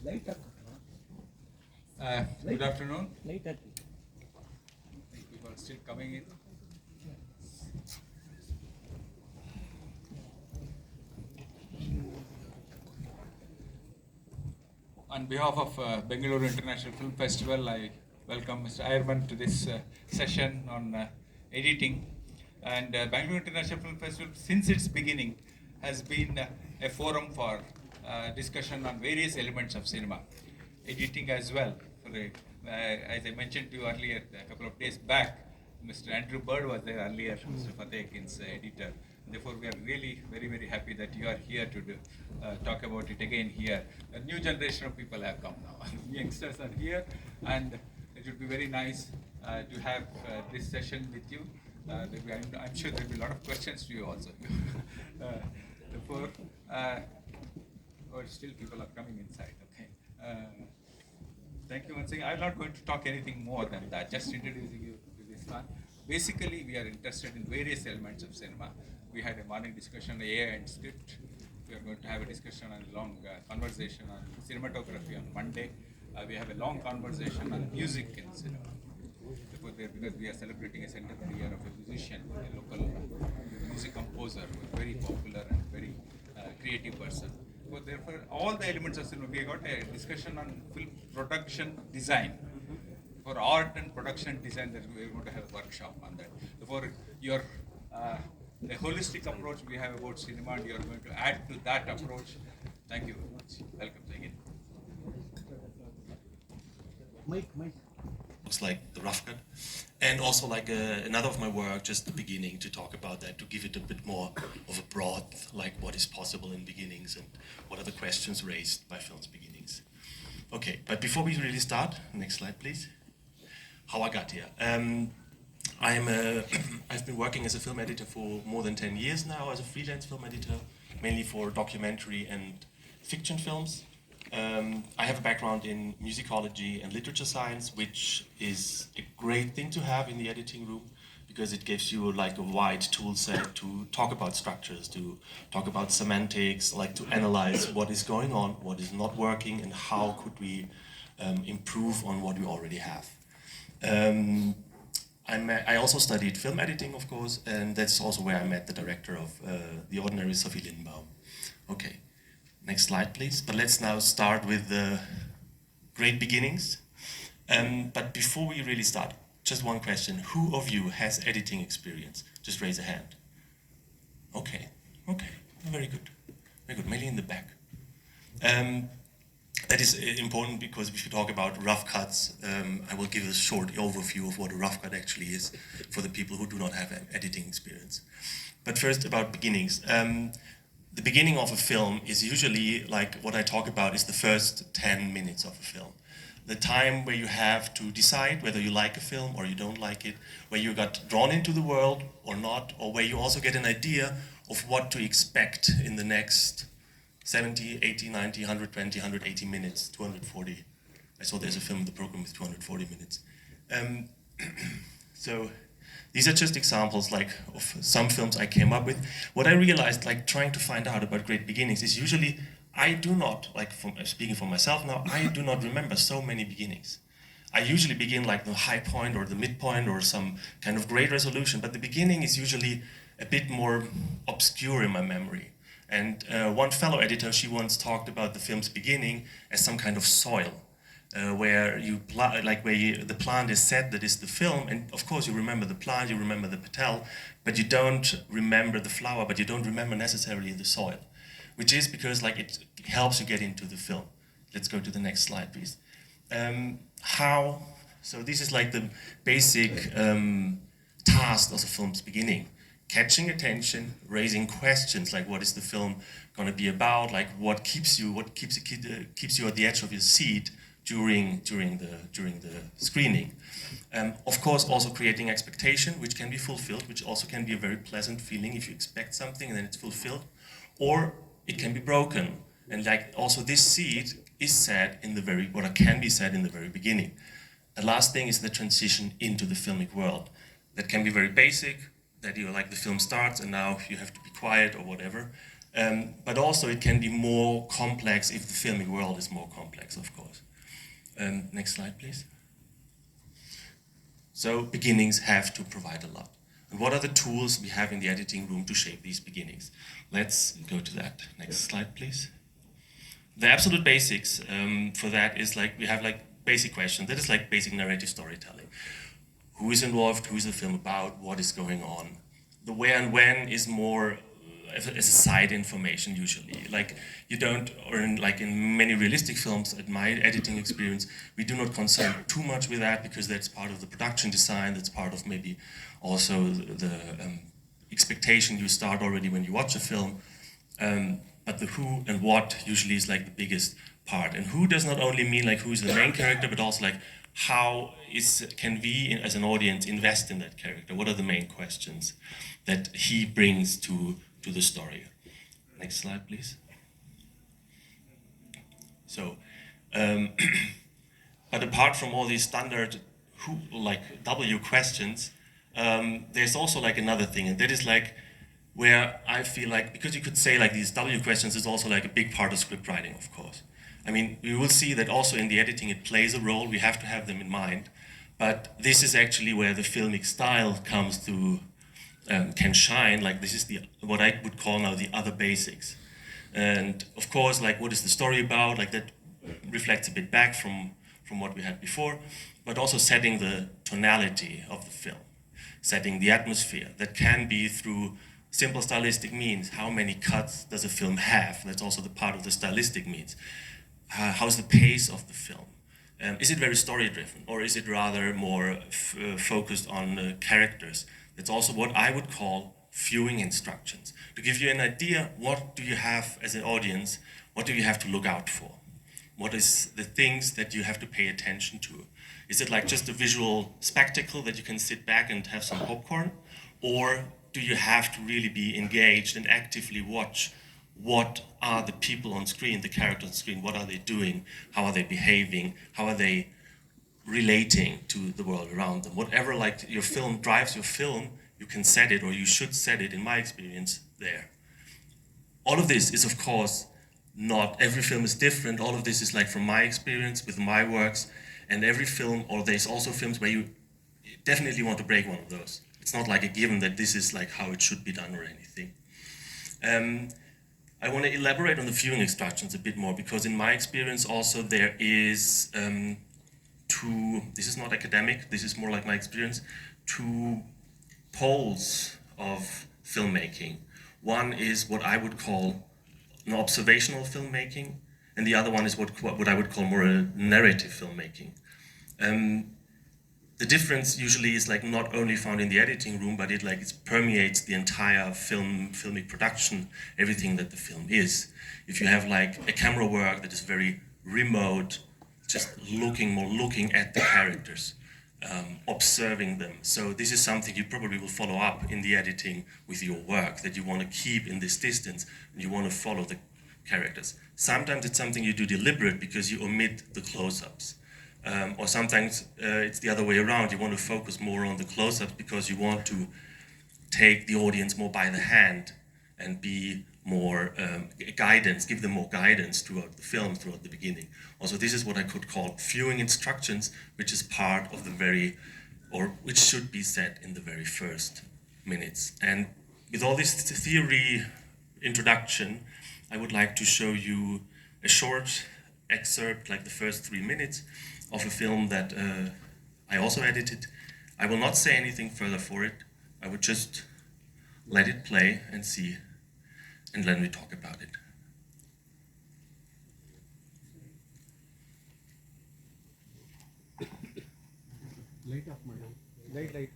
Good afternoon. People are still coming in. On behalf of Bengaluru International Film Festival, I welcome Mr. Eiermann to this session on editing. And Bengaluru International Film Festival, since its beginning, has been a forum for discussion on various elements of cinema, editing as well. As I mentioned to you earlier, a couple of days back, Mr. Andrew Bird was there earlier, Mr. Fatehkin's editor. Therefore, we are really very, very happy that you are here to talk about it again here. A new generation of people have come now. Youngsters are here, and it would be very nice to have this session with you. I'm sure there will be a lot of questions to you also. Therefore, still people are coming inside. Okay. Thank you once again. I'm not going to talk anything more than that. Just introducing you to this one. Basically, we are interested in various elements of cinema. We had a morning discussion on AI and script. We are going to have a discussion on a long conversation on cinematography on Monday. We have a long conversation on music in cinema. Because we are celebrating a centenary year of a musician, a local music composer, who is very popular and very creative person. So therefore, all the elements of cinema, we got a discussion on film production design. For art and production design, we are going to have a workshop on that. For your the holistic approach we have about cinema, and you are going to add to that approach. Thank you very much. Welcome again. Mike. Looks like the rough cut, and also like another of my work, just the beginning, to talk about that, to give it a bit more of a broad, like what is possible in beginnings and what are the questions raised by film's beginnings. Okay, but before we really start, next slide please. How I got here. I've been working as a film editor for more than 10 years now, as a freelance film editor, mainly for documentary and fiction films. I have a background in musicology and literature science, which is a great thing to have in the editing room because it gives you like a wide tool set to talk about structures, to talk about semantics, like to analyze what is going on, what is not working, and how could we improve on what we already have. I also studied film editing, of course, and that's also where I met the director of The Ordinary, Sophie Lindenbaum. Okay, next slide, please. But let's now start with the great beginnings. But before we really start, just one question. Who of you has editing experience? Just raise a hand. Okay, very good. Mainly in the back. That is important because if you talk about rough cuts, I will give a short overview of what a rough cut actually is for the people who do not have an editing experience. But first about beginnings. The beginning of a film is usually, like what I talk about, is the first 10 minutes of a film. The time where you have to decide whether you like a film or you don't like it, where you got drawn into the world or not, or where you also get an idea of what to expect in the next 70, 80, 90, 120, 180 minutes, 240. I saw there's a film in the program with 240 minutes. So these are just examples like of some films I came up with. What I realized, like trying to find out about great beginnings, is usually I do not, like speaking for myself now, I do not remember so many beginnings. I usually begin like the high point or the midpoint or some kind of great resolution, but the beginning is usually a bit more obscure in my memory. And one fellow editor, she once talked about the film's beginning as some kind of soil, where the plant is set, that is the film, and of course you remember the plant, you remember the petal, but you don't remember the flower, but you don't remember necessarily the soil, which is because like it helps you get into the film. Let's go to the next slide, please. So this is like the basic task of the film's beginning. Catching attention, raising questions like what is the film going to be about, like what keeps you at the edge of your seat during the screening. Of course, also creating expectation, which can be fulfilled, which also can be a very pleasant feeling if you expect something and then it's fulfilled, or it can be broken. And like also this seed is said in the very, or can be said in the very beginning. The last thing is the transition into the filmic world. That can be very basic, that you like the film starts and now you have to be quiet or whatever. But also it can be more complex if the filmic world is more complex, of course. Next slide, please. So beginnings have to provide a lot. And what are the tools we have in the editing room to shape these beginnings? Let's go to that. Next slide, please. The absolute basics for that is like, we have like basic questions. That is like basic narrative storytelling. Who is involved? Who is the film about? What is going on? The where and when is more as a side information usually. Like you don't, or in many realistic films, at my editing experience, we do not concern too much with that because that's part of the production design, that's part of maybe also the expectation you start already when you watch a film. But the who and what usually is like the biggest part. And who does not only mean like who is the main character, but also like how can we as an audience invest in that character? What are the main questions that he brings to the story? Next slide, please. So, but apart from all these standard who, like W questions, there's also like another thing, and that is like where I feel like, because you could say like these W questions is also like a big part of script writing, of course. I mean, we will see that also in the editing it plays a role, we have to have them in mind, but this is actually where the filmic style comes to, can shine. Like this is what I would call now the other basics. And of course, like what is the story about, like that reflects a bit back from what we had before, but also setting the tonality of the film, setting the atmosphere. That can be through simple stylistic means. How many cuts does a film have? That's also the part of the stylistic means. How's the pace of the film? Is it very story-driven, or is it rather more focused on characters? That's also what I would call viewing instructions. To give you an idea, what do you have as an audience? What do you have to look out for? What is the things that you have to pay attention to? Is it like just a visual spectacle that you can sit back and have some popcorn? Or do you have to really be engaged and actively watch what are the people on screen, the characters on screen, what are they doing, how are they behaving, how are they relating to the world around them? Whatever like your film drives your film, you can set it, or you should set it, in my experience, there. All of this is, of course, not every film is different. All of this is like from my experience with my works, and every film, or there's also films where you definitely want to break one of those. It's not like a given that this is like how it should be done or anything. I want to elaborate on the viewing instructions a bit more, because in my experience also there is this is not academic, this is more like my experience, two poles of filmmaking. One is what I would call an observational filmmaking, and the other one is what I would call more a narrative filmmaking. The difference usually is like not only found in the editing room, but it permeates the entire filmic production, everything that the film is. If you have like a camera work that is very remote, just looking at the characters, observing them. So this is something you probably will follow up in the editing with your work, that you want to keep in this distance and you want to follow the characters. Sometimes it's something you do deliberate because you omit the close-ups. Or sometimes it's the other way around. You want to focus more on the close-ups because you want to take the audience more by the hand and be more guidance, give them more guidance throughout the film, throughout the beginning. Also, this is what I could call viewing instructions, which is part of which should be set in the very first minutes. And with all this theory introduction, I would like to show you a short excerpt, like the first 3 minutes, of a film that I also edited. I will not say anything further for it. I would just let it play and see, and then we talk about it. Light off, madam. Light.